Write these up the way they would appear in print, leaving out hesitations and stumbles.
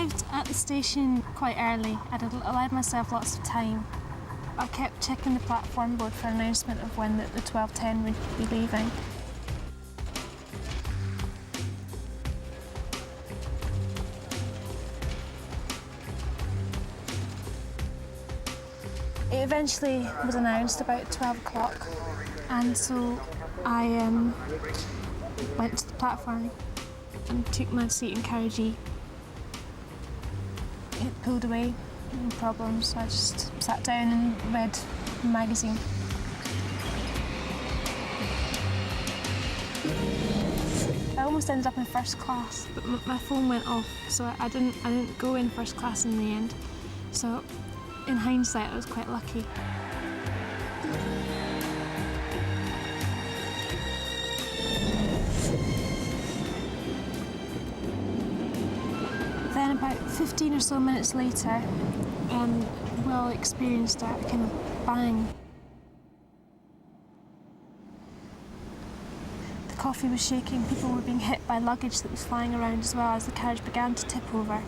arrived at the station quite early. I'd allowed myself lots of time. I kept checking the platform board for an announcement of when the 12:10 would be leaving. It eventually was announced about 12 o'clock, and so I went to the platform and took my seat in carriagee. It pulled away, no problem, so I just sat down and read the magazine. I almost ended up in first class, but my phone went off, so I didn't go in first class in the end. So in hindsight, I was quite lucky. Then about 15 or so minutes later, Will experienced a kind of bang. The coffee was shaking, people were being hit by luggage that was flying around as well as the carriage began to tip over.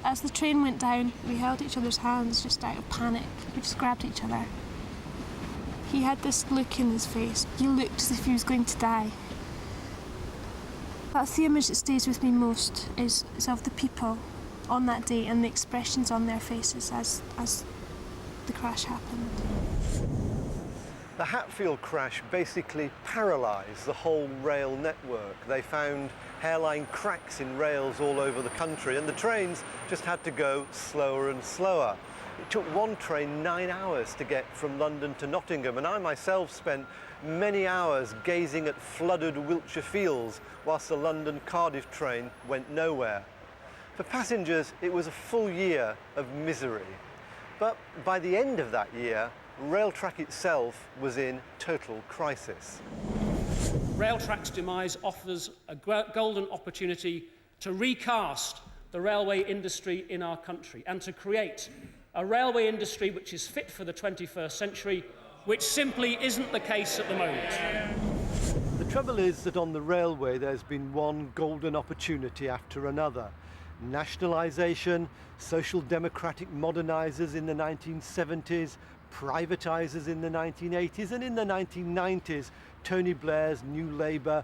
As the train went down, we held each other's hands just out of panic. We just grabbed each other. He had this look in his face. He looked as if he was going to die. That's the image that stays with me most, is of the people on that day and the expressions on their faces as the crash happened. The Hatfield crash basically paralysed the whole rail network. They found hairline cracks in rails all over the country, and the trains just had to go slower and slower. It took one train 9 hours to get from London to Nottingham, and I myself spent many hours gazing at flooded Wiltshire fields whilst the London-Cardiff train went nowhere. For passengers, it was a full year of misery. But by the end of that year, Railtrack itself was in total crisis. Railtrack's demise offers a golden opportunity to recast the railway industry in our country and to create a railway industry which is fit for the 21st century, which simply isn't the case at the moment. The trouble is that on the railway there's been one golden opportunity after another. Nationalisation, social democratic modernisers in the 1970s, privatisers in the 1980s, and in the 1990s, Tony Blair's New Labour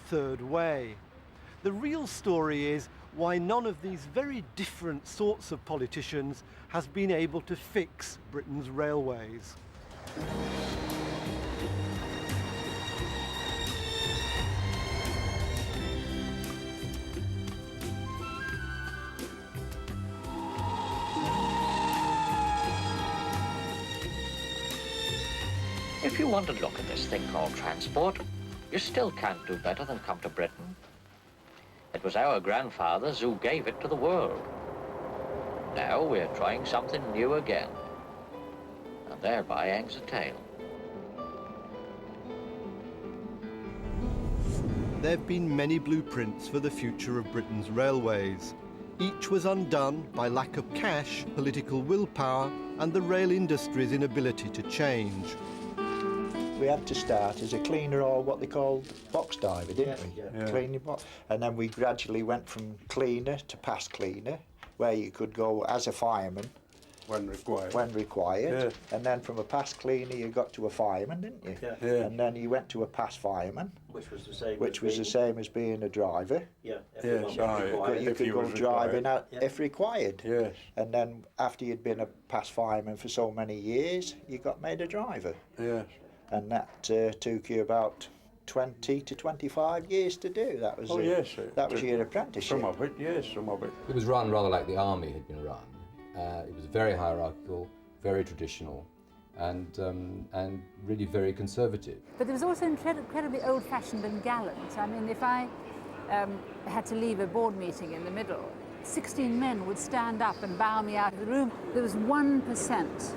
Third Way. The real story is why none of these very different sorts of politicians has been able to fix Britain's railways. If you want to look at this thing called transport, you still can't do better than come to Britain. It was our grandfathers who gave it to the world. Now we're trying something new again. And thereby hangs a tale. There have been many blueprints for the future of Britain's railways. Each was undone by lack of cash, political willpower, and the rail industry's inability to change. We had to start as a cleaner, or what they called box diver, didn't we? Yeah. Cleaning box. And then we gradually went from cleaner to past cleaner, where you could go as a fireman. When required. When required. Yeah. And then from a past cleaner you got to a fireman, didn't you? Yeah. Yeah. And then you went to a past fireman. Which was the same. Which was the same as being a driver. Yeah. Yeah, But you could go driving out if required. Yes. And then after you'd been a past fireman for so many years, you got made a driver. Yes. And that took you about 20 to 25 years to do. That was that was your apprenticeship. Some of it, yes, some of it. It was run rather like the army had been run. It was very hierarchical, very traditional, and really very conservative. But it was also incredibly old-fashioned and gallant. I mean, if I had to leave a board meeting in the middle, 16 men would stand up and bow me out of the room. There was 1%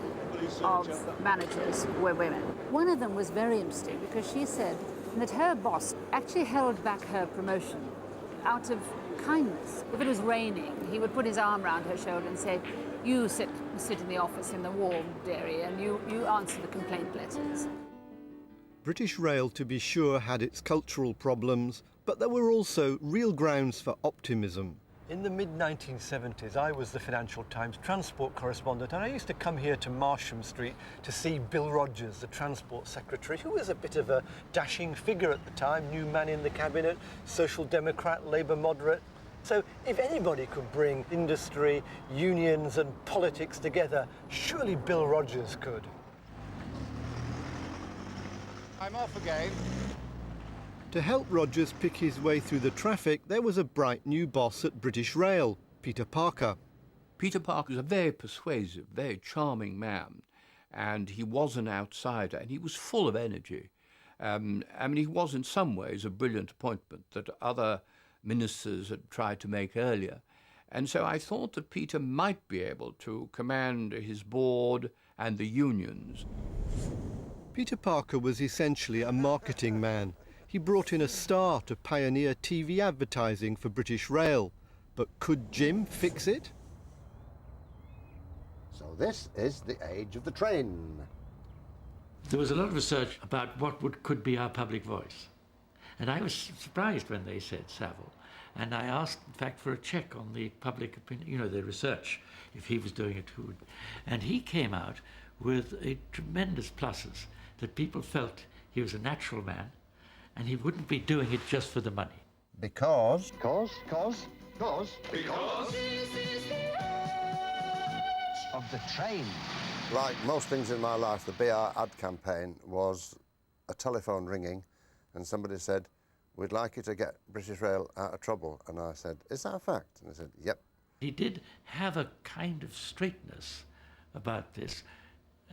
of managers were women. One of them was very interesting because she said that her boss actually held back her promotion out of kindness. If it was raining, he would put his arm around her shoulder and say, "You sit in the office in the warmed area and you answer the complaint letters." British Rail, to be sure, had its cultural problems, but there were also real grounds for optimism. In the mid-1970s, I was the Financial Times transport correspondent, and I used to come here to Marsham Street to see Bill Rogers, the Transport Secretary, who was a bit of a dashing figure at the time, new man in the cabinet, Social Democrat, Labour moderate. So if anybody could bring industry, unions and politics together, surely Bill Rogers could. I'm off again. To help Rogers pick his way through the traffic, there was a bright new boss at British Rail, Peter Parker. Peter Parker is a very persuasive, very charming man, and he was an outsider, and he was full of energy. I mean, he was in some ways a brilliant appointment that other ministers had tried to make earlier. And so I thought that Peter might be able to command his board and the unions. Peter Parker was essentially a marketing man. He brought in a star to pioneer TV advertising for British Rail. But could Jim fix it? So this is the age of the train. There was a lot of research about what could be our public voice. And I was surprised when they said Savile. And I asked, in fact, for a check on the public opinion, you know, the research, if he was doing it, who would. And he came out with a tremendous pluses, that people felt he was a natural man, and he wouldn't be doing it just for the money. Because Because of the train. Like most things in my life, the BR ad campaign was a telephone ringing and somebody said, "We'd like you to get British Rail out of trouble." And I said, "Is that a fact?" And they said, "Yep." He did have a kind of straightness about this,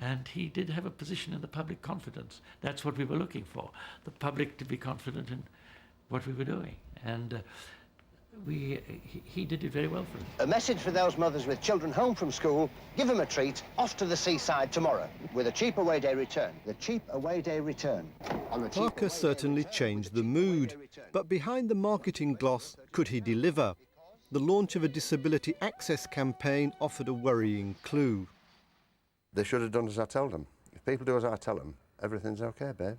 and he did have a position in the public confidence. That's what we were looking for, the public to be confident in what we were doing. And he did it very well for us. A message for those mothers with children home from school: give them a treat, off to the seaside tomorrow with a cheap away day return. The cheap away day return. Parker certainly changed the mood, but behind the marketing gloss, could he deliver? The launch of a disability access campaign offered a worrying clue. They should have done as I tell them. If people do as I tell them, everything's okay, babe.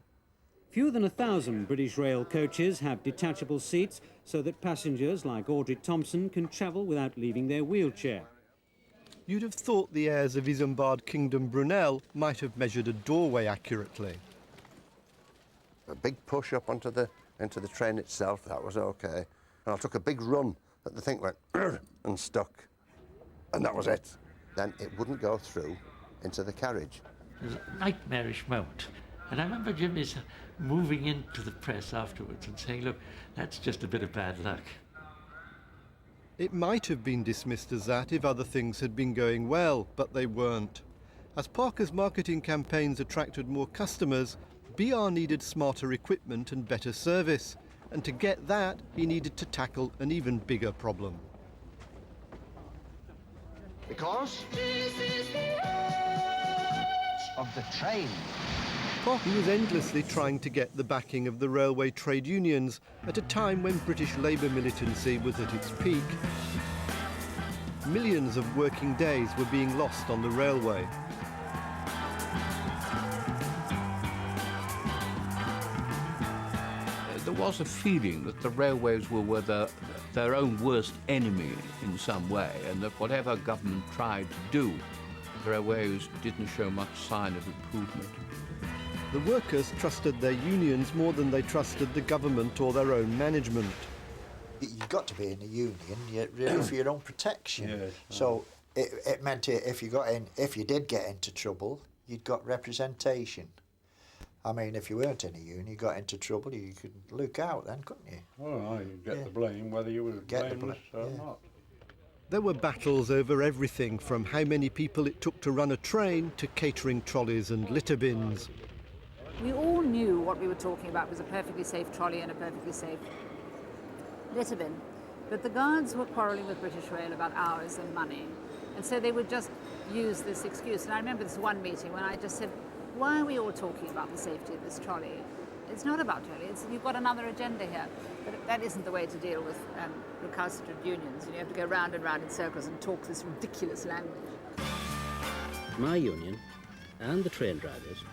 Fewer than 1,000 British Rail coaches have detachable seats so that passengers like Audrey Thompson can travel without leaving their wheelchair. You'd have thought the heirs of Isambard Kingdom Brunel might have measured a doorway accurately. A big push up into the train itself, that was okay. And I took a big run that the thing went and stuck. And that was it. Then it wouldn't go through into the carriage. It was a nightmarish moment. And I remember Jimmy's moving into the press afterwards and saying, "Look, that's just a bit of bad luck." It might have been dismissed as that if other things had been going well, but they weren't. As Parker's marketing campaigns attracted more customers, BR needed smarter equipment and better service. And to get that, he needed to tackle an even bigger problem. Because of the train. Parker was endlessly trying to get the backing of the railway trade unions at a time when British Labour militancy was at its peak. Millions of working days were being lost on the railway. There was a feeling that the railways were their own worst enemy in some way, and that whatever government tried to do, the railways didn't show much sign of improvement. The workers trusted their unions more than they trusted the government or their own management. You've got to be in a union, really, for your own protection. Yes. So it meant if you did get into trouble, you'd got representation. I mean, if you weren't in a union, you got into trouble, you could look out then, couldn't you? Well, you'd get the blame whether you were blameless or not. There were battles over everything from how many people it took to run a train to catering trolleys and litter bins. We all knew what we were talking about was a perfectly safe trolley and a perfectly safe litter bin. But the guards were quarrelling with British Rail about hours and money. And so they would just use this excuse. And I remember this one meeting when I just said, "Why are we all talking about the safety of this trolley? It's not about trolley, you've got another agenda here." But that isn't the way to deal with recalcitrant unions. You have to go round and round in circles and talk this ridiculous language. My union and the train drivers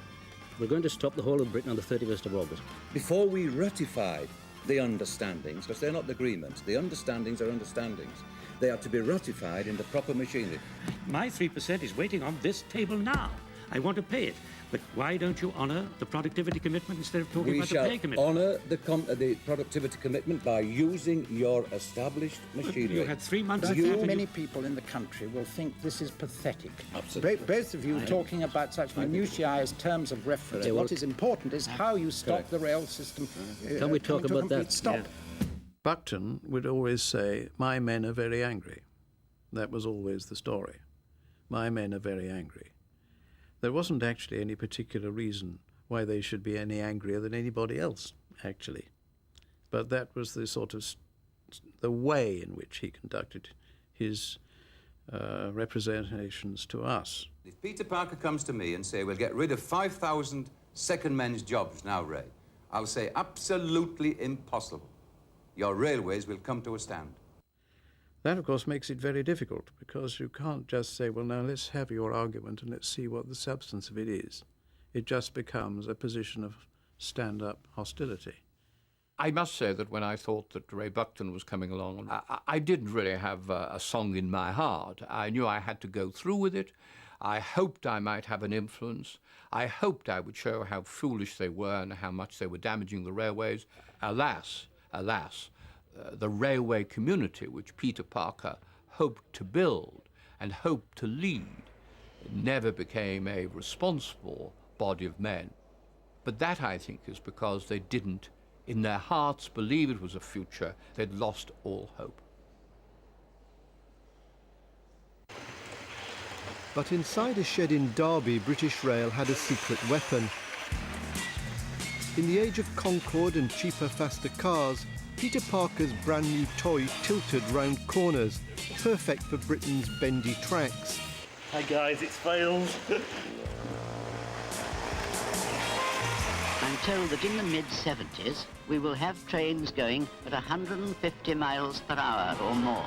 were going to stop the whole of Britain on the 31st of August. Before we ratified the understandings, because they're not agreements. The understandings are understandings. They are to be ratified in the proper machinery. My 3% is waiting on this table now. I want to pay it. But why don't you honour the productivity commitment instead of talking about the pay commitment? We shall honour the productivity commitment by using your established machinery. You had 3 months. Many people in the country will think this is pathetic. Absolutely. Both of you talking about such minutiae as terms of reference. Okay, what is important is how you stop the rail system. Can we talk about that? Stop. Yeah. Buckton would always say, "My men are very angry." That was always the story. My men are very angry. There wasn't actually any particular reason why they should be any angrier than anybody else, actually. But that was the sort of the way in which he conducted his representations to us. If Peter Parker comes to me and say, we'll get rid of 5,000 second men's jobs now, Ray, I'll say absolutely impossible. Your railways will come to a stand. That, of course, makes it very difficult, because you can't just say, well, now let's have your argument and let's see what the substance of it is. It just becomes a position of stand-up hostility. I must say that when I thought that Ray Buckton was coming along, I didn't really have a song in my heart. I knew I had to go through with it. I hoped I might have an influence. I hoped I would show how foolish they were and how much they were damaging the railways. Alas, the railway community, which Peter Parker hoped to build and hoped to lead, never became a responsible body of men. But that, I think, is because they didn't, in their hearts, believe it was a future. They'd lost all hope. But inside a shed in Derby, British Rail had a secret weapon. In the age of Concorde and cheaper, faster cars, Peter Parker's brand new toy tilted round corners, perfect for Britain's bendy tracks. Hi guys, it's Fails. I'm told that in the mid-70s we will have trains going at 150 miles per hour or more.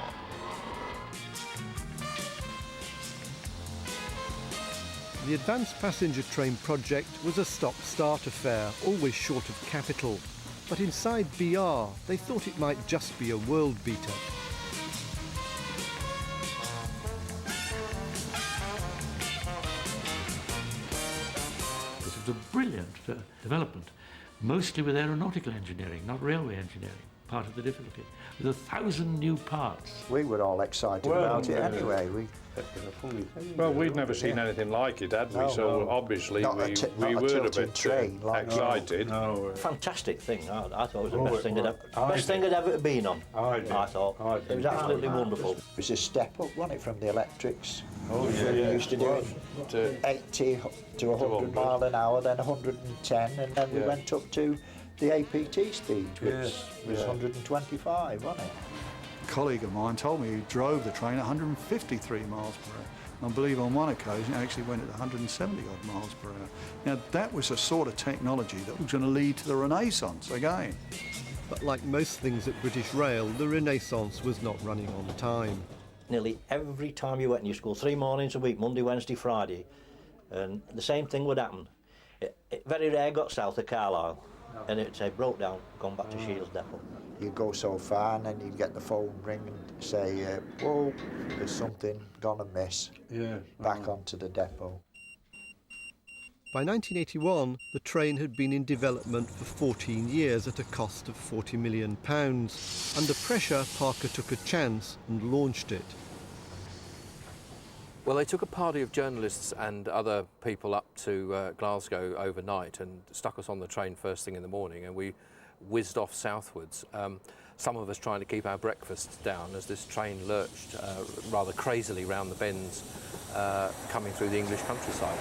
The Advanced Passenger Train project was a stop-start affair, always short of capital. But inside BR, they thought it might just be a world beater. This was a brilliant development, mostly with aeronautical engineering, not railway engineering, part of the difficulty, with 1,000 new parts. We were all excited about it anyway. Well, we'd never seen anything like it, had we? So obviously we were a bit excited. Fantastic thing. I thought it was the best thing I'd ever been on. I thought it was absolutely wonderful. It was a step up, wasn't it, from the electrics? Oh, yeah. We used to do it 80 to 100 mile an hour, then 110, and then we went up to the APT speed, which was 125, wasn't it? A colleague of mine told me he drove the train at 153 miles per hour. I believe on one occasion it actually went at 170 odd miles per hour. Now that was a sort of technology that was going to lead to the Renaissance again. But like most things at British Rail, the Renaissance was not running on time. Nearly every time you went in your school, 3 mornings a week, Monday, Wednesday, Friday, and the same thing would happen. It very rare got south of Carlisle, and it'd say broke down, gone back to Shields Depot. You go so far and then you get the phone ring and say, whoa, there's something gone amiss. Back onto the depot. By 1981, the train had been in development for 14 years at a cost of £40 million. Under pressure, Parker took a chance and launched it. Well, they took a party of journalists and other people up to Glasgow overnight and stuck us on the train first thing in the morning, and we whizzed off southwards, some of us trying to keep our breakfasts down as this train lurched rather crazily round the bends coming through the English countryside.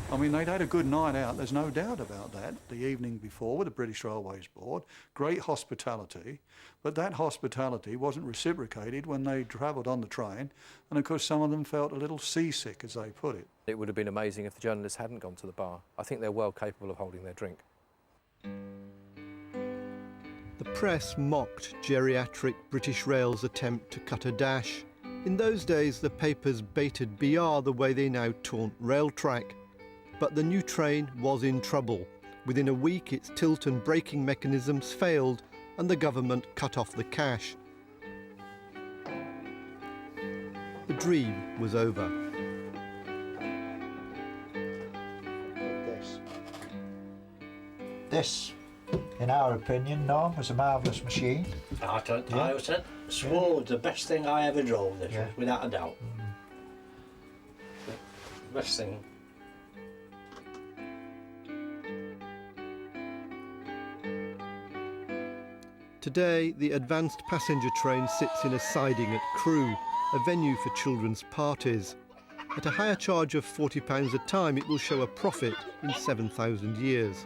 I mean, they'd had a good night out, there's no doubt about that, the evening before with the British Railways Board. Great hospitality, but that hospitality wasn't reciprocated when they travelled on the train, and of course some of them felt a little seasick, as they put it. It would have been amazing if the journalists hadn't gone to the bar. I think they're well capable of holding their drink. The press mocked geriatric British Rail's attempt to cut a dash. In those days, the papers baited BR the way they now taunt Railtrack. But the new train was in trouble. Within a week, its tilt and braking mechanisms failed and the government cut off the cash. The dream was over. This, in our opinion, Norm, was a marvellous machine. I swore the best thing I ever drove, this was, without a doubt. The best thing. Today, the advanced passenger train sits in a siding at Crewe, a venue for children's parties. At a higher charge of £40 a time, it will show a profit in 7,000 years.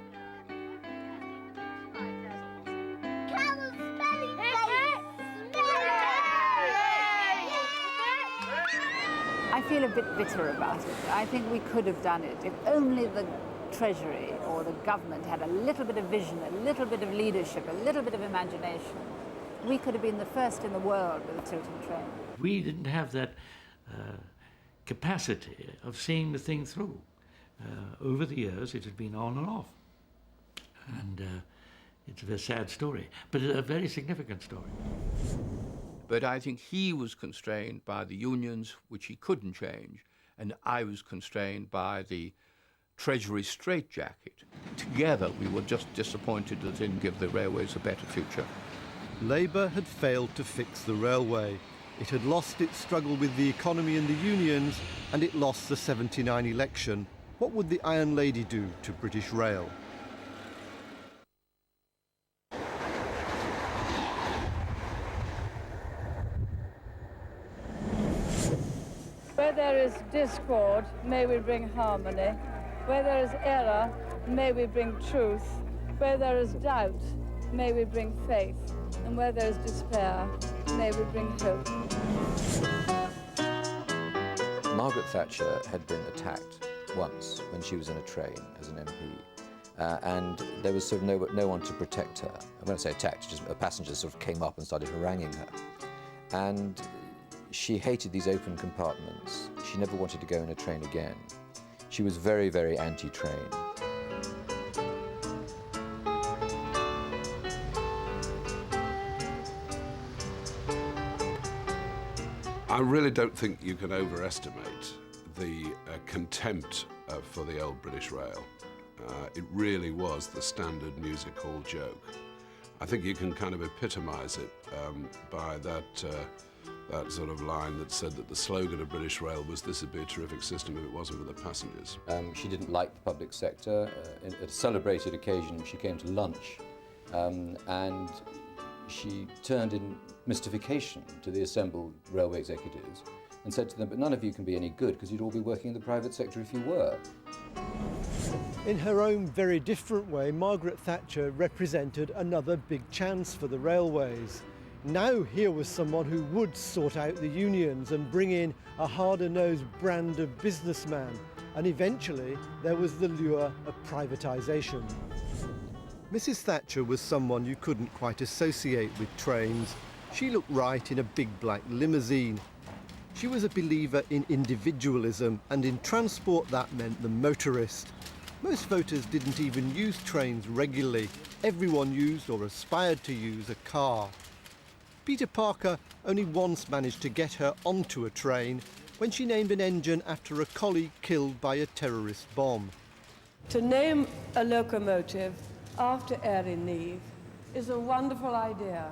I feel a bit bitter about it. I think we could have done it if only the Treasury or the government had a little bit of vision, a little bit of leadership, a little bit of imagination. We could have been the first in the world with a tilting train. We didn't have that capacity of seeing the thing through. Over the years, it had been on and off. And it's a very sad story, but a very significant story. But I think he was constrained by the unions, which he couldn't change, and I was constrained by the Treasury straitjacket. Together, we were just disappointed that it didn't give the railways a better future. Labour had failed to fix the railway. It had lost its struggle with the economy and the unions, and it lost the '79 election. What would the Iron Lady do to British Rail? Where there is discord, may we bring harmony. Where there is error, may we bring truth. Where there is doubt, may we bring faith. And where there is despair, may we bring hope. Margaret Thatcher had been attacked once when she was in a train as an MP. And there was sort of no one to protect her. I won't say attacked, just a passenger sort of came up and started haranguing her. And she hated these open compartments. She never wanted to go in a train again. She was very, very anti-train. I really don't think you can overestimate the contempt for the old British Rail. It really was the standard music hall joke. I think you can kind of epitomise it by that sort of line that said that the slogan of British Rail was, "This would be a terrific system if it wasn't for the passengers." She didn't like the public sector. At a celebrated occasion, she came to lunch and she turned in mystification to the assembled railway executives and said to them, "But none of you can be any good because you'd all be working in the private sector if you were." In her own very different way, Margaret Thatcher represented another big chance for the railways. Now here was someone who would sort out the unions and bring in a harder-nosed brand of businessman, and eventually there was the lure of privatisation. Mrs. Thatcher was someone you couldn't quite associate with trains. She looked right in a big black limousine. She was a believer in individualism, and in transport that meant the motorist. Most voters didn't even use trains regularly. Everyone used or aspired to use a car. Peter Parker only once managed to get her onto a train when she named an engine after a colleague killed by a terrorist bomb. To name a locomotive after Airey Neave is a wonderful idea.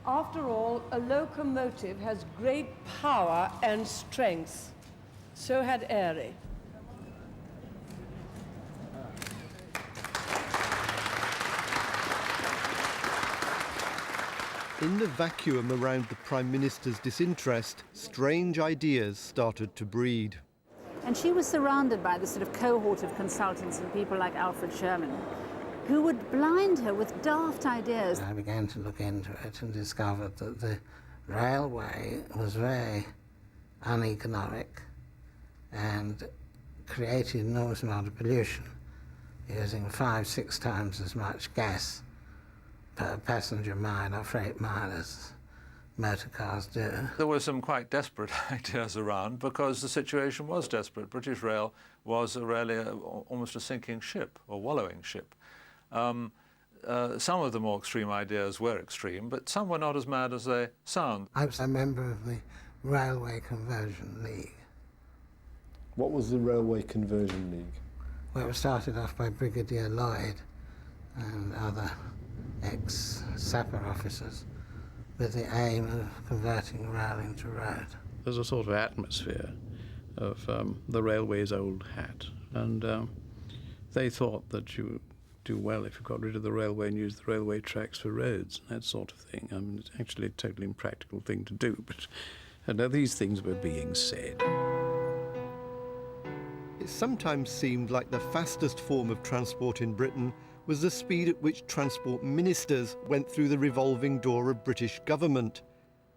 After all, a locomotive has great power and strength. So had Airey. In the vacuum around the Prime Minister's disinterest, strange ideas started to breed. And she was surrounded by this sort of cohort of consultants and people like Alfred Sherman, who would blind her with daft ideas. I began to look into it and discovered that the railway was very uneconomic and created an enormous amount of pollution, using 5-6 times as much gas per passenger mile or freight mile as motor cars do. There were some quite desperate ideas around because the situation was desperate. British Rail was almost a sinking ship, or wallowing ship. Some of the more extreme ideas were extreme, but some were not as mad as they sound. I was a member of the Railway Conversion League. What was the Railway Conversion League? Well, it was started off by Brigadier Lloyd and other ex-sapper officers with the aim of converting rail into road. There's a sort of atmosphere of the railway's old hat, and they thought that you do well if you got rid of the railway and used the railway tracks for roads and that sort of thing. I mean, it's actually a totally impractical thing to do, but these things were being said. It sometimes seemed like the fastest form of transport in Britain was the speed at which transport ministers went through the revolving door of British government.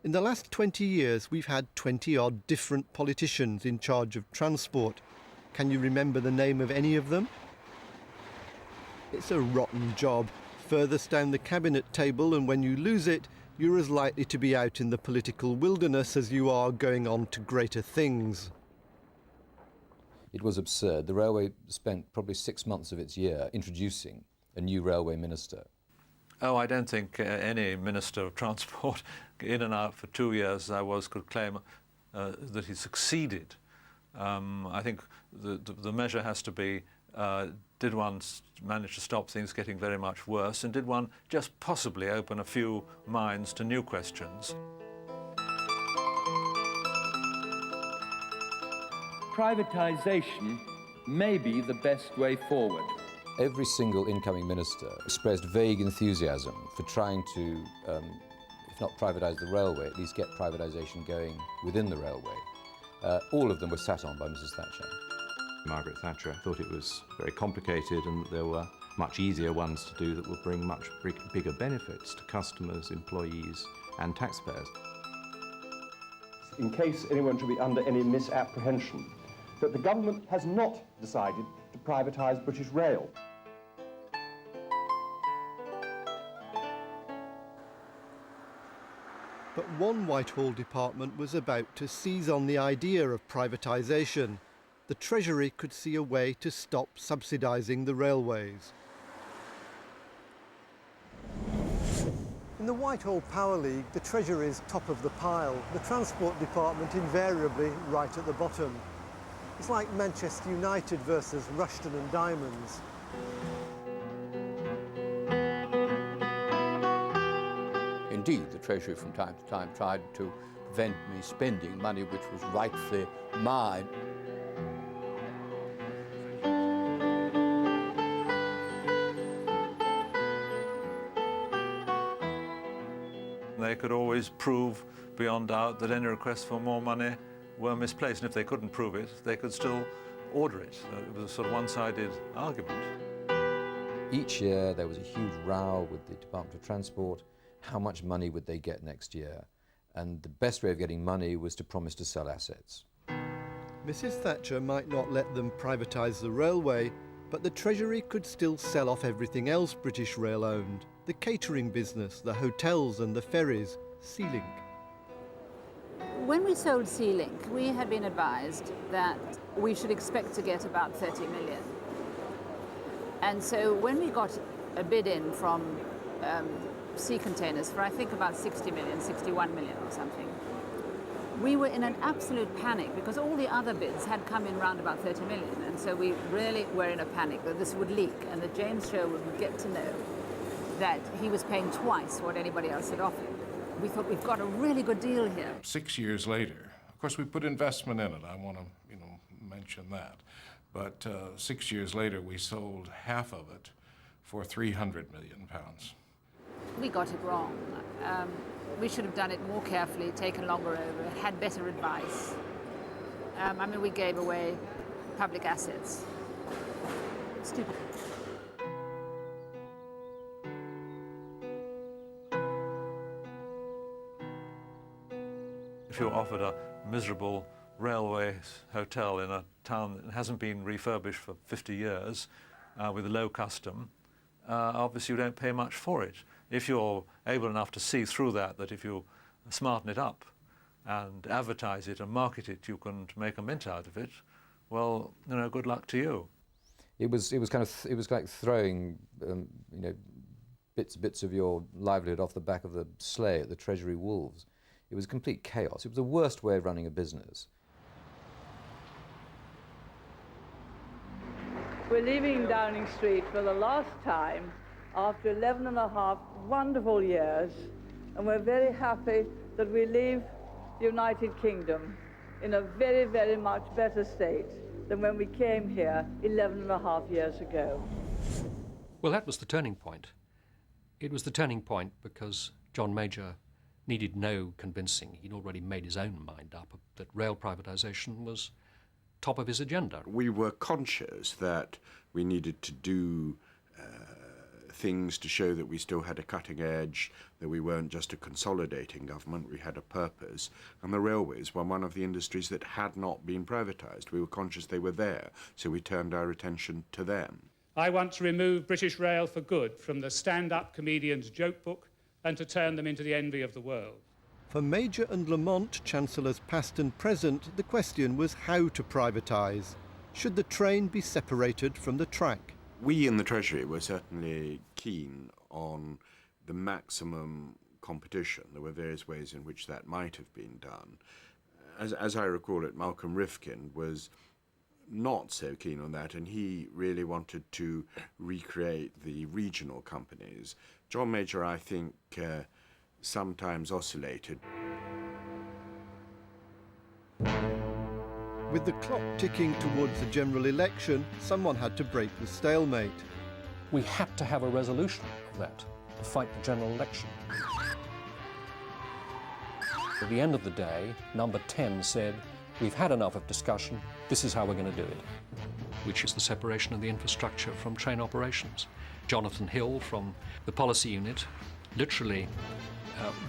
In the last 20 years, we've had 20-odd different politicians in charge of transport. Can you remember the name of any of them? It's a rotten job. Furthest down the cabinet table, and when you lose it, you're as likely to be out in the political wilderness as you are going on to greater things. It was absurd. The railway spent probably 6 months of its year introducing a new railway minister. Oh, I don't think any Minister of Transport, in and out for 2 years as I was, could claim that he succeeded. I think the measure has to be, did one manage to stop things getting very much worse, and did one just possibly open a few minds to new questions? Privatisation may be the best way forward. Every single incoming minister expressed vague enthusiasm for trying to, if not privatise the railway, at least get privatisation going within the railway. All of them were sat on by Mrs. Thatcher. Margaret Thatcher thought it was very complicated and that there were much easier ones to do that would bring much bigger benefits to customers, employees and taxpayers. In case anyone should be under any misapprehension, that the government has not decided to privatise British Rail. But one Whitehall department was about to seize on the idea of privatisation. The Treasury could see a way to stop subsidising the railways. In the Whitehall Power League, the Treasury is top of the pile, the Transport Department invariably right at the bottom. It's like Manchester United versus Rushton and Diamonds. Indeed, the Treasury from time to time tried to prevent me spending money which was rightfully mine. They could always prove beyond doubt that any requests for more money were misplaced, and if they couldn't prove it, they could still order it. It was a sort of one-sided argument. Each year there was a huge row with the Department of Transport. How much money would they get next year? And the best way of getting money was to promise to sell assets. Mrs. Thatcher might not let them privatise the railway, but the Treasury could still sell off everything else British Rail owned. The catering business, the hotels and the ferries, Sea-Link. When we sold Sea-Link, we had been advised that we should expect to get about 30 million. And so when we got a bid in from Sea Containers for I think about 60 million, 61 million or something, we were in an absolute panic because all the other bids had come in round about 30 million. And so we really were in a panic that this would leak and that James Sherwood would get to know that he was paying twice what anybody else had offered. We thought we've got a really good deal here. 6 years later, of course we put investment in it, I want to mention that, but 6 years later we sold half of it for £300 million. We got it wrong. We should have done it more carefully, taken longer over, had better advice. I mean, we gave away public assets. Stupid. If you're offered a miserable railway hotel in a town that hasn't been refurbished for 50 years with a low custom, obviously you don't pay much for it. If you're able enough to see through that if you smarten it up and advertise it and market it, you can make a mint out of it, well, you know, good luck to you. It was like throwing bits of your livelihood off the back of the sleigh at the Treasury wolves. It was complete chaos. It was the worst way of running a business. We're leaving Downing Street for the last time after 11 and a half wonderful years, and we're very happy that we leave the United Kingdom in a very, very much better state than when we came here 11 and a half years ago. Well, that was the turning point. It was the turning point because John Major needed no convincing. He'd already made his own mind up that rail privatisation was top of his agenda. We were conscious that we needed to do things to show that we still had a cutting edge, that we weren't just a consolidating government, we had a purpose. And the railways were one of the industries that had not been privatised. We were conscious they were there, so we turned our attention to them. I want to remove British Rail for good from the stand-up comedian's joke book and to turn them into the envy of the world. For Major and Lamont, Chancellors past and present, the question was how to privatise. Should the train be separated from the track? We in the Treasury were certainly keen on the maximum competition. There were various ways in which that might have been done. As I recall it, Malcolm Rifkin was not so keen on that, and he really wanted to recreate the regional companies. John Major, I think, sometimes oscillated. With the clock ticking towards the general election, someone had to break the stalemate. We had to have a resolution of that to fight the general election. At the end of the day, number 10 said, we've had enough of discussion, this is how we're going to do it. Which is the separation of the infrastructure from train operations. Jonathan Hill from the policy unit literally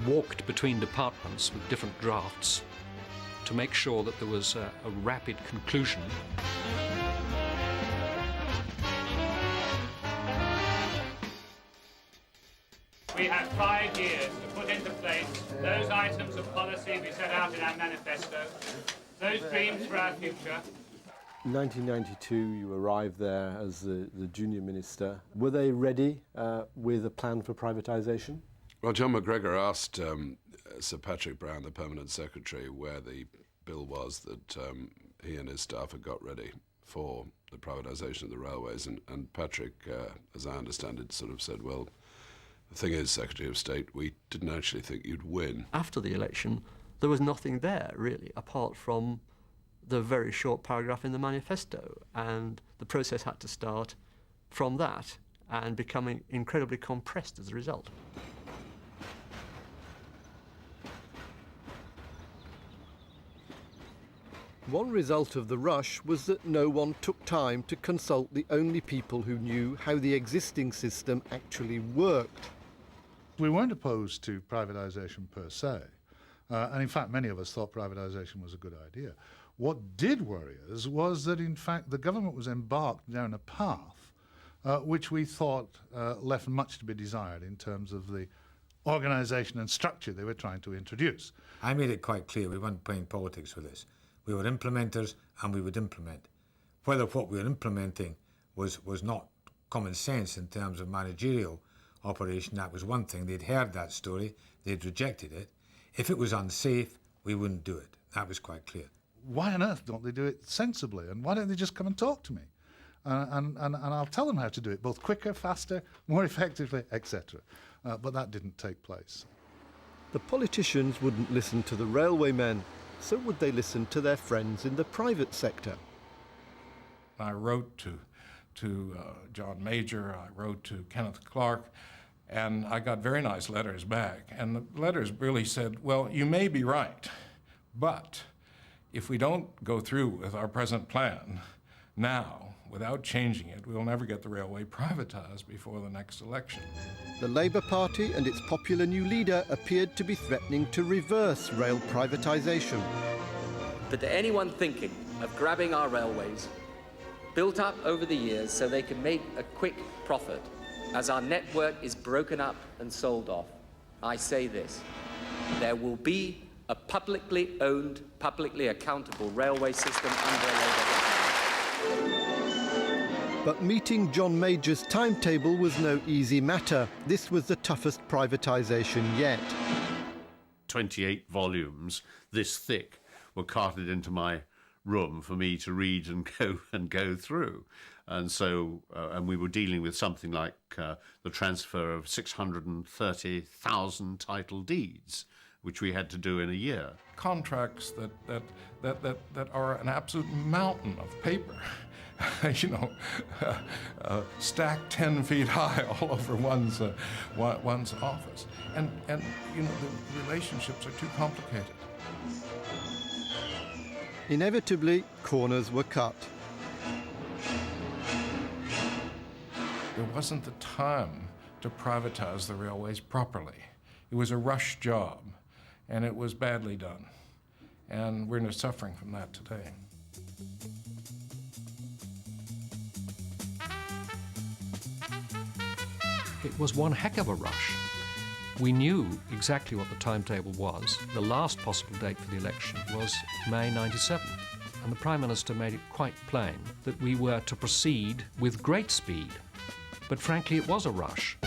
walked between departments with different drafts to make sure that there was a rapid conclusion. We have 5 years to put into place those items of policy we set out in our manifesto, those dreams for our future. In 1992, you arrived there as the junior minister. Were they ready with a plan for privatisation? Well, John McGregor asked Sir Patrick Brown, the permanent secretary, where the bill was that he and his staff had got ready for the privatisation of the railways. And Patrick, as I understand it, sort of said, well, the thing is, Secretary of State, we didn't actually think you'd win. After the election, there was nothing there, really, apart from the very short paragraph in the manifesto. And the process had to start from that and becoming incredibly compressed as a result. One result of the rush was that no one took time to consult the only people who knew how the existing system actually worked. We weren't opposed to privatisation per se, and in fact many of us thought privatisation was a good idea. What did worry us was that in fact the government was embarked down a path which we thought left much to be desired in terms of the organisation and structure they were trying to introduce. I made it quite clear we weren't playing politics with this. We were implementers and we would implement. Whether what we were implementing was not common sense in terms of managerial operation, that was one thing. They'd heard that story, they'd rejected it. If it was unsafe, we wouldn't do it. That was quite clear. Why on earth don't they do it sensibly? And why don't they just come and talk to me? And I'll tell them how to do it, both quicker, faster, more effectively, etc. But that didn't take place. The politicians wouldn't listen to the railwaymen. So would they listen to their friends in the private sector? I wrote to John Major, I wrote to Kenneth Clarke, and I got very nice letters back. And the letters really said, well, you may be right, but if we don't go through with our present plan now, without changing it, we'll never get the railway privatised before the next election. The Labour Party and its popular new leader appeared to be threatening to reverse rail privatisation. But to anyone thinking of grabbing our railways, built up over the years so they can make a quick profit, as our network is broken up and sold off, I say this: there will be a publicly owned, publicly accountable railway system under a Labour government. But meeting John Major's timetable was no easy matter. This was the toughest privatisation yet. 28 volumes this thick were carted into my room for me to read and go through. And so, and we were dealing with something like the transfer of 630,000 title deeds, which we had to do in a year. Contracts that are an absolute mountain of paper, you know, stacked 10 feet high all over one's office. And you know, the relationships are too complicated. Inevitably, corners were cut. There wasn't the time to privatize the railways properly. It was a rush job, and it was badly done. And we're suffering from that today. It was one heck of a rush. We knew exactly what the timetable was. The last possible date for the election was May '97, and the Prime Minister made it quite plain that we were to proceed with great speed. But frankly, it was a rush.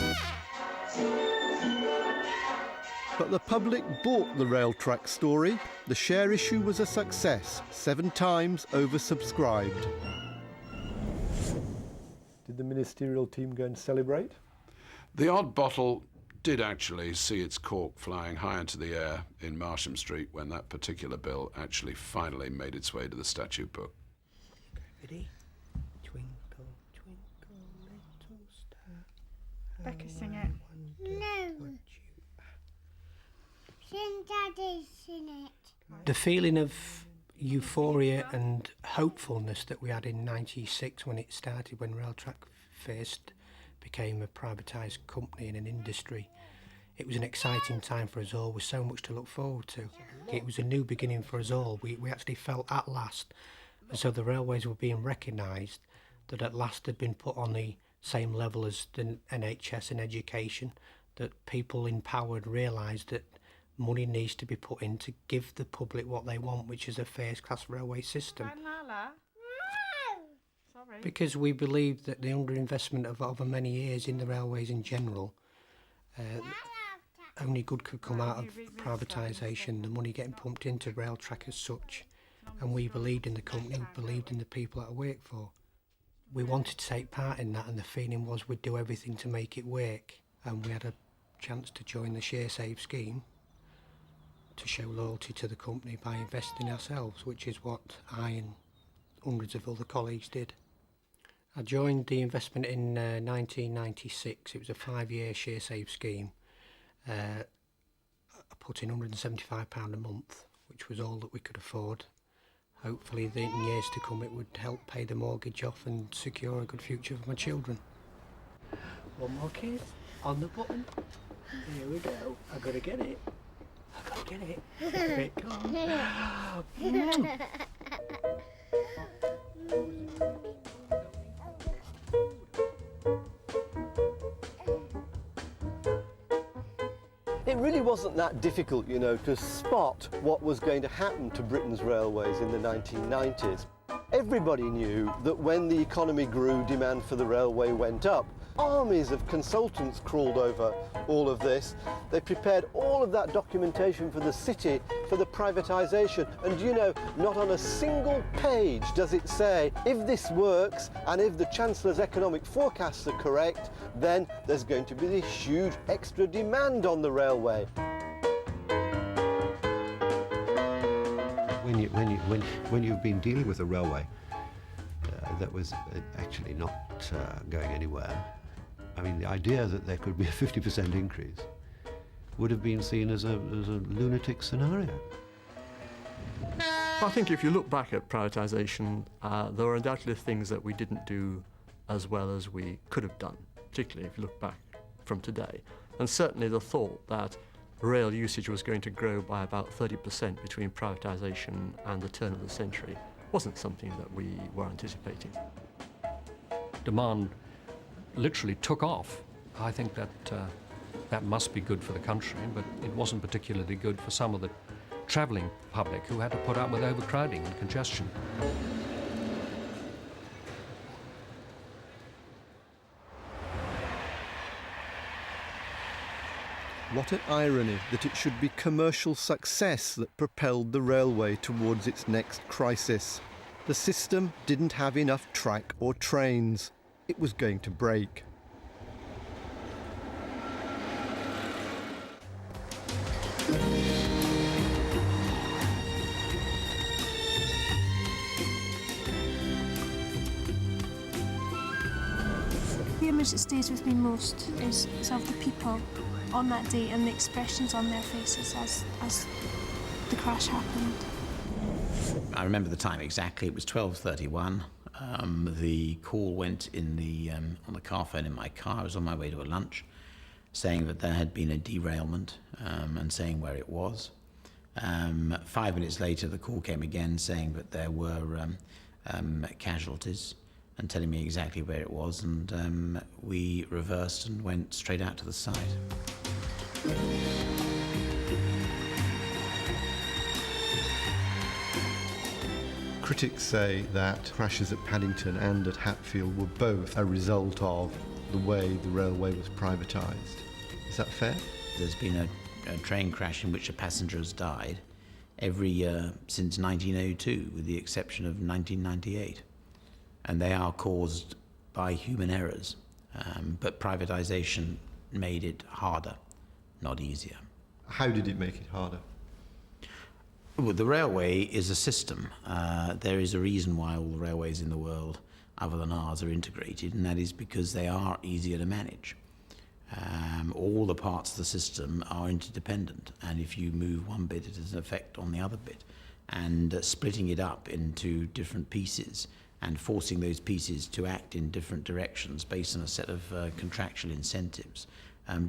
But the public bought the rail track story. The share issue was a success, 7 times oversubscribed. Did the ministerial team go and celebrate? The odd bottle did actually see its cork flying high into the air in Marsham Street when that particular bill actually finally made its way to the statute book. Ready? Twinkle, twinkle, little star. Becca, sing it. No. Shouldn't Daddy sing it? The feeling of euphoria and hopefulness that we had in '96 when it started, when Railtrack first became a privatised company in an industry. It was an exciting time for us all, with so much to look forward to. It was a new beginning for us all. We actually felt at last as though the railways were being recognised, that at last they'd been put on the same level as the NHS and education, that people in power had realised that money needs to be put in to give the public what they want, which is a first-class railway system. Sorry. Because we believe that the underinvestment of over many years in the railways in general, only good could come out of privatisation, the money getting pumped into Railtrack as such. And we believed in the company, we believed in the people that I work for. We wanted to take part in that, and the feeling was we'd do everything to make it work. And we had a chance to join the Share Save scheme to show loyalty to the company by investing ourselves, which is what I and hundreds of other colleagues did. I joined the investment in 1996. It was a 5-year Share Save scheme. I put in £175 a month, which was all that we could afford. Hopefully, in years to come, it would help pay the mortgage off and secure a good future for my children. One more kid on the button. Here we go. I've got to get it. I've got to get it. Here it comes. It really wasn't that difficult, you know, to spot what was going to happen to Britain's railways in the 1990s. Everybody knew that when the economy grew, demand for the railway went up. Armies of consultants crawled over all of this. They prepared all of that documentation for the city for the privatisation. And you know, not on a single page does it say, if this works and if the Chancellor's economic forecasts are correct, then there's going to be this huge extra demand on the railway. When you've been dealing with a railway that was actually not going anywhere, I mean, the idea that there could be a 50% increase would have been seen as a lunatic scenario. I think if you look back at privatisation, there were undoubtedly things that we didn't do as well as we could have done, particularly if you look back from today. And certainly the thought that rail usage was going to grow by about 30% between privatisation and the turn of the century wasn't something that we were anticipating. Demand literally took off. I think that That must be good for the country, but it wasn't particularly good for some of the travelling public who had to put up with overcrowding and congestion. What an irony that it should be commercial success that propelled the railway towards its next crisis. The system didn't have enough track or trains. It was going to break. The image that stays with me most is of the people on that day and the expressions on their faces as the crash happened. I remember the time exactly. It was 12:31. The call went in on the car phone in my car. I was on my way to a lunch, saying that there had been a derailment and saying where it was. 5 minutes later, the call came again saying that there were casualties and telling me exactly where it was, and we reversed and went straight out to the site. Critics say that crashes at Paddington and at Hatfield were both a result of the way the railway was privatised. Is that fair? There's been a train crash in which a passenger has died every year since 1902, with the exception of 1998. And they are caused by human errors. But privatisation made it harder, not easier. How did it make it harder? Well, the railway is a system. There is a reason why all the railways in the world, other than ours, are integrated, and that is because they are easier to manage. All the parts of the system are interdependent, and if you move one bit, it has an effect on the other bit. And splitting it up into different pieces and forcing those pieces to act in different directions based on a set of contractual incentives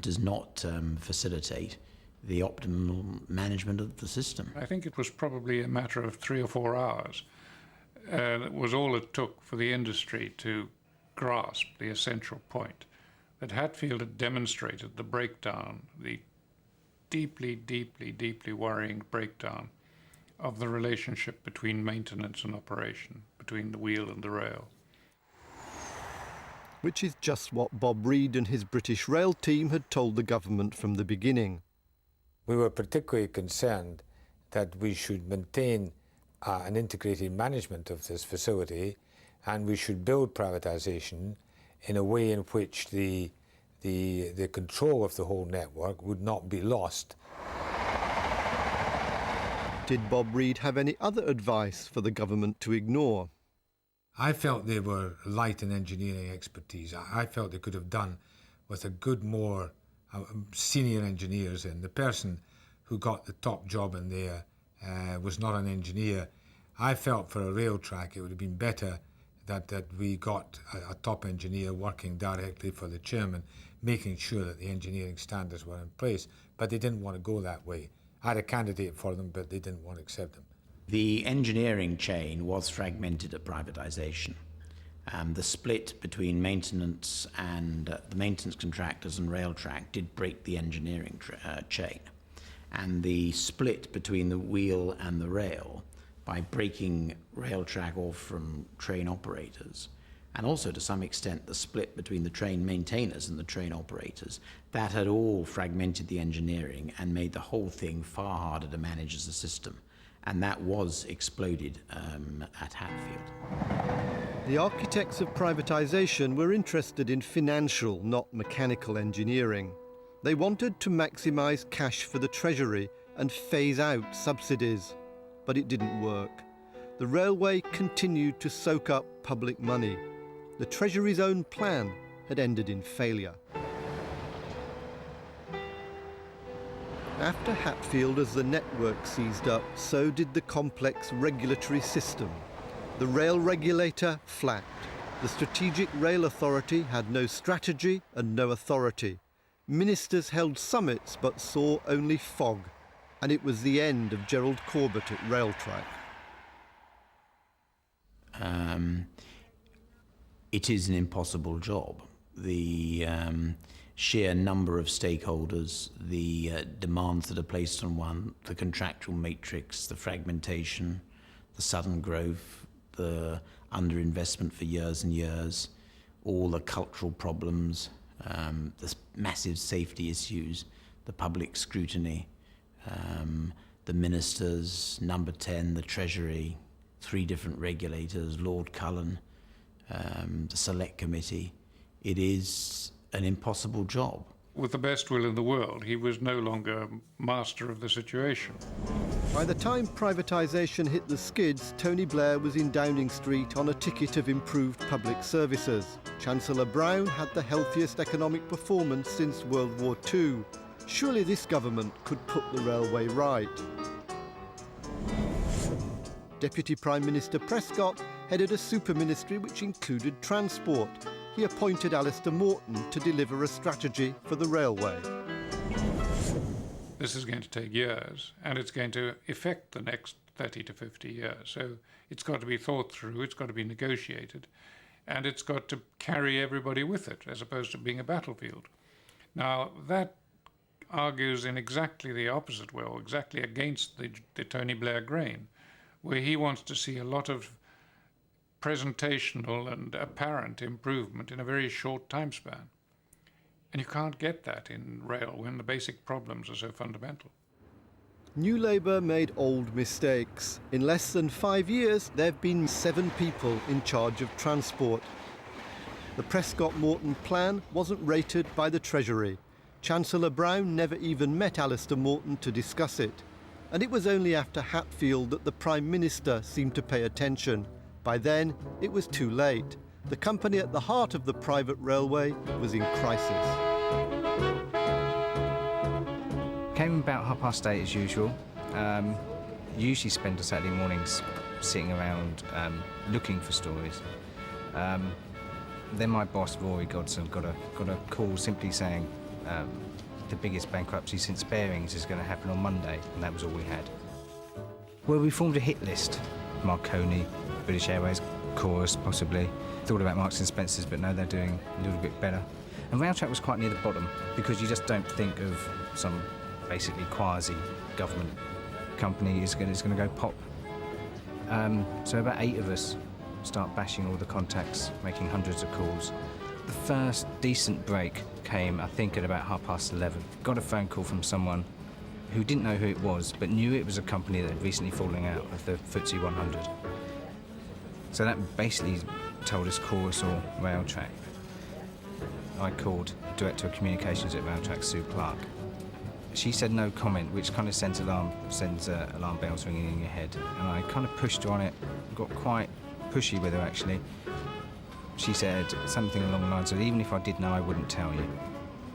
does not facilitate the optimal management of the system. I think it was probably a matter of 3 or 4 hours. That was all it took for the industry to grasp the essential point, that Hatfield had demonstrated the breakdown, the deeply, deeply, deeply worrying breakdown of the relationship between maintenance and operation, between the wheel and the rail. Which is just what Bob Reid and his British Rail team had told the government from the beginning. We were particularly concerned that we should maintain an integrated management of this facility, and we should build privatisation in a way in which the control of the whole network would not be lost. Did Bob Reid have any other advice for the government to ignore? I felt they were light in engineering expertise. I felt they could have done with a good more senior engineers in. The person who got the top job in there was not an engineer. I felt for a rail track it would have been better that we got a top engineer working directly for the chairman, making sure that the engineering standards were in place. But they didn't want to go that way. I had a candidate for them, but they didn't want to accept them. The engineering chain was fragmented at privatisation. The split between maintenance and the maintenance contractors and rail track did break the engineering chain. And the split between the wheel and the rail, by breaking rail track off from train operators, and also to some extent the split between the train maintainers and the train operators, that had all fragmented the engineering and made the whole thing far harder to manage as a system. And that was exploded at Hatfield. The architects of privatisation were interested in financial, not mechanical engineering. They wanted to maximise cash for the Treasury and phase out subsidies. But it didn't work. The railway continued to soak up public money. The Treasury's own plan had ended in failure. After Hatfield, as the network seized up, so did the complex regulatory system. The rail regulator flapped. The Strategic Rail Authority had no strategy and no authority. Ministers held summits but saw only fog. And it was the end of Gerald Corbett at Railtrack. It is an impossible job. sheer number of stakeholders, the demands that are placed on one, the contractual matrix, the fragmentation, the sudden growth, the underinvestment for years and years, all the cultural problems, the massive safety issues, the public scrutiny, the ministers, Number 10, the Treasury, 3 different regulators, Lord Cullen, the Select Committee. It is an impossible job. With the best will in the world, he was no longer master of the situation. By the time privatisation hit the skids, Tony Blair was in Downing Street on a ticket of improved public services. Chancellor Brown had the healthiest economic performance since World War II. Surely this government could put the railway right. Deputy Prime Minister Prescott headed a super-ministry which included transport. He appointed Alistair Morton to deliver a strategy for the railway. This is going to take years, and it's going to affect the next 30 to 50 years. So it's got to be thought through, it's got to be negotiated, and it's got to carry everybody with it, as opposed to being a battlefield. Now, that argues in exactly the opposite way, or exactly against the Tony Blair grain, where he wants to see a lot of presentational and apparent improvement in a very short time span. And you can't get that in rail when the basic problems are so fundamental. New Labour made old mistakes. In less than 5 years, there have been 7 people in charge of transport. The Prescott-Morton plan wasn't rated by the Treasury. Chancellor Brown never even met Alistair Morton to discuss it. And it was only after Hatfield that the Prime Minister seemed to pay attention. By then, it was too late. The company at the heart of the private railway was in crisis. Came about 8:30 as usual. Usually spend Saturday mornings sitting around looking for stories. Then my boss, Rory Godson, got a call simply saying the biggest bankruptcy since Bearings is going to happen on Monday, and that was all we had. Well, we formed a hit list. Marconi, British Airways, Chorus, possibly. Thought about Marks and Spencers, but no, they're doing a little bit better. And Railtrack was quite near the bottom, because you just don't think of some basically quasi-government company is going to go pop. So about 8 of us start bashing all the contacts, making hundreds of calls. The first decent break came, I think, at about 11:30. Got a phone call from someone who didn't know who it was, but knew it was a company that had recently fallen out of the FTSE 100. So that basically told us Chorus or Railtrack. I called the Director of Communications at Railtrack, Sue Clark. She said no comment, which kind of sends alarm bells ringing in your head. And I kind of pushed her on it, got quite pushy with her actually. She said something along the lines of, even if I did know, I wouldn't tell you.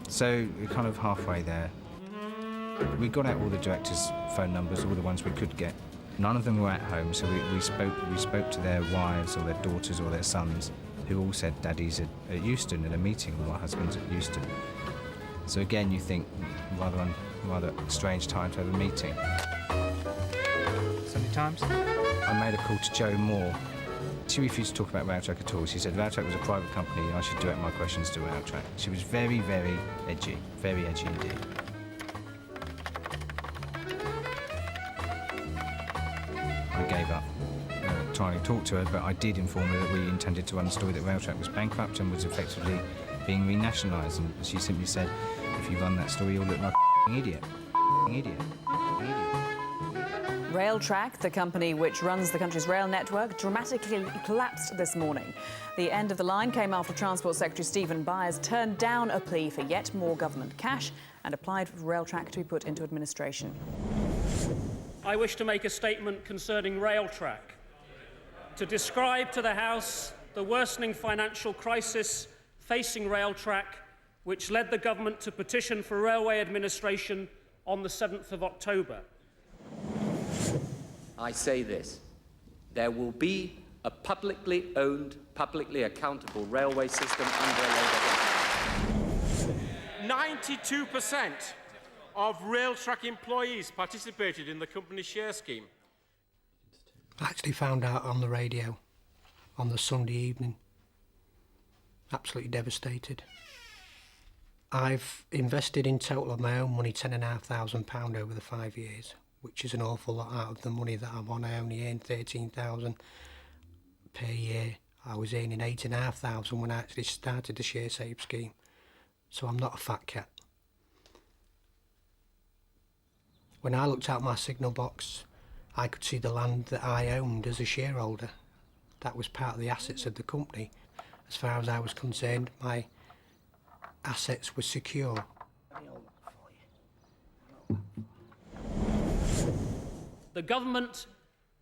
So we're kind of halfway there. We got out all the directors' phone numbers, all the ones we could get. None of them were at home, so we spoke to their wives or their daughters or their sons, who all said Daddy's at Euston in a meeting, or my husband's at Euston. So again, you think rather strange time to have a meeting. Sunday Times? I made a call to Jo Moore. She refused to talk about Railtrack at all. She said Railtrack was a private company and I should direct my questions to Railtrack. She was very, very edgy indeed. I gave up trying to talk to her, but I did inform her that we intended to run the story that Railtrack was bankrupt and was effectively being renationalised, and she simply said, if you run that story, you'll look like an idiot. Railtrack, the company which runs the country's rail network, dramatically collapsed this morning. The end of the line came after Transport Secretary Stephen Byers turned down a plea for yet more government cash and applied for Railtrack to be put into administration. I wish to make a statement concerning Railtrack, to describe to the House the worsening financial crisis facing Railtrack, which led the government to petition for railway administration on the 7th of October. I say this: there will be a publicly owned, publicly accountable railway system under a Labour government. 92% of Railtrack employees participated in the company share scheme. I actually found out on the radio on the Sunday evening. Absolutely devastated. I've invested in total of my own money £10,500 over the 5 years, which is an awful lot out of the money that I'm on. I only earn £13,000 per year. I was earning £8,500 when I actually started the share save scheme. So I'm not a fat cat. When I looked out my signal box, I could see the land that I owned as a shareholder. That was part of the assets of the company. As far as I was concerned, my assets were secure. The government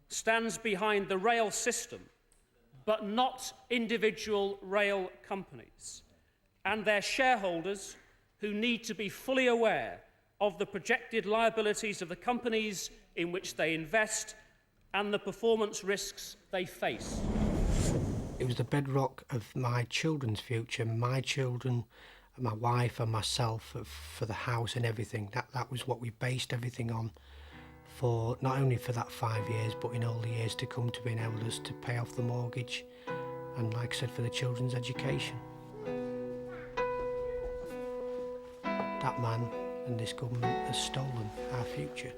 stands behind the rail system, but not individual rail companies and their shareholders, who need to be fully aware of the projected liabilities of the companies in which they invest and the performance risks they face. It was the bedrock of my children's future, my children, my wife and myself, for the house and everything. That was what we based everything on, for not only for that 5 years, but in all the years to come, to be able us to pay off the mortgage and, like I said, for the children's education. That man and this government has stolen our future.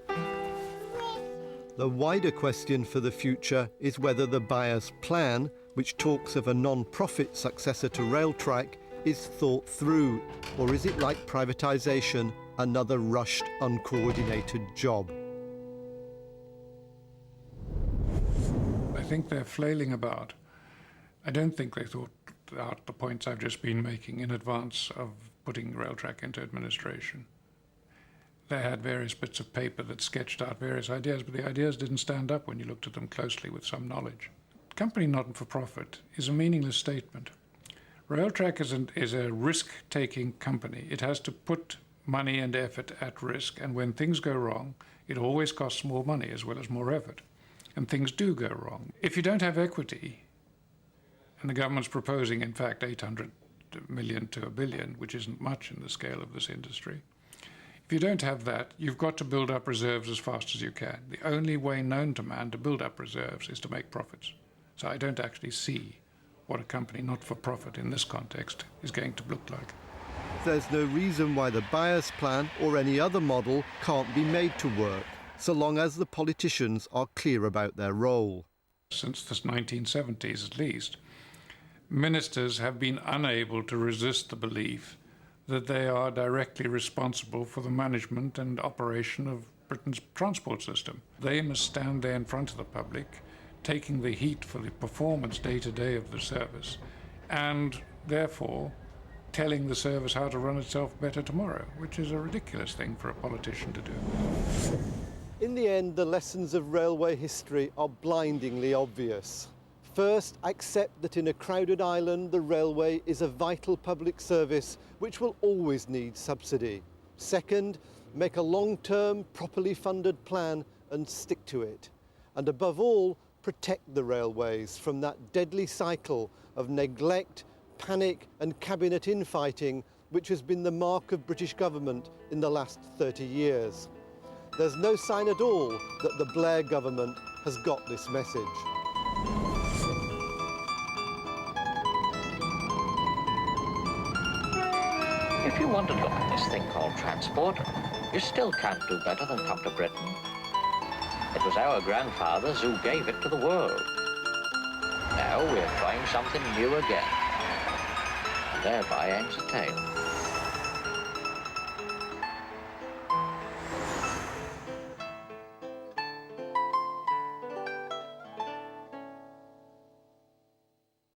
The wider question for the future is whether the buyer's plan, which talks of a non-profit successor to Railtrack, is thought through, or is it like privatisation, another rushed, uncoordinated job? I think they're flailing about. I don't think they thought out the points I've just been making in advance of putting Railtrack into administration. They had various bits of paper that sketched out various ideas, but the ideas didn't stand up when you looked at them closely with some knowledge. Company not for profit is a meaningless statement. Railtrack is a risk-taking company. It has to put money and effort at risk, and when things go wrong, it always costs more money as well as more effort. And things do go wrong. If you don't have equity, and the government's proposing, in fact, 800 million to $1 billion, which isn't much in the scale of this industry, if you don't have that, you've got to build up reserves as fast as you can. The only way known to man to build up reserves is to make profits. So I don't actually see what a company not for profit in this context is going to look like. There's no reason why the buyer's plan or any other model can't be made to work, so long as the politicians are clear about their role. Since the 1970s at least, ministers have been unable to resist the belief that they are directly responsible for the management and operation of Britain's transport system. They must stand there in front of the public, taking the heat for the performance day-to-day of the service, and therefore telling the service how to run itself better tomorrow, which is a ridiculous thing for a politician to do. In the end, the lessons of railway history are blindingly obvious. First, accept that in a crowded island, the railway is a vital public service which will always need subsidy. Second, make a long-term, properly funded plan and stick to it. And above all, protect the railways from that deadly cycle of neglect, panic and cabinet infighting which has been the mark of British government in the last 30 years. There's no sign at all that the Blair government has got this message. If you want to look at this thing called transport, you still can't do better than come to Britain. It was our grandfathers who gave it to the world. Now we're trying something new again. And thereby ends the tale.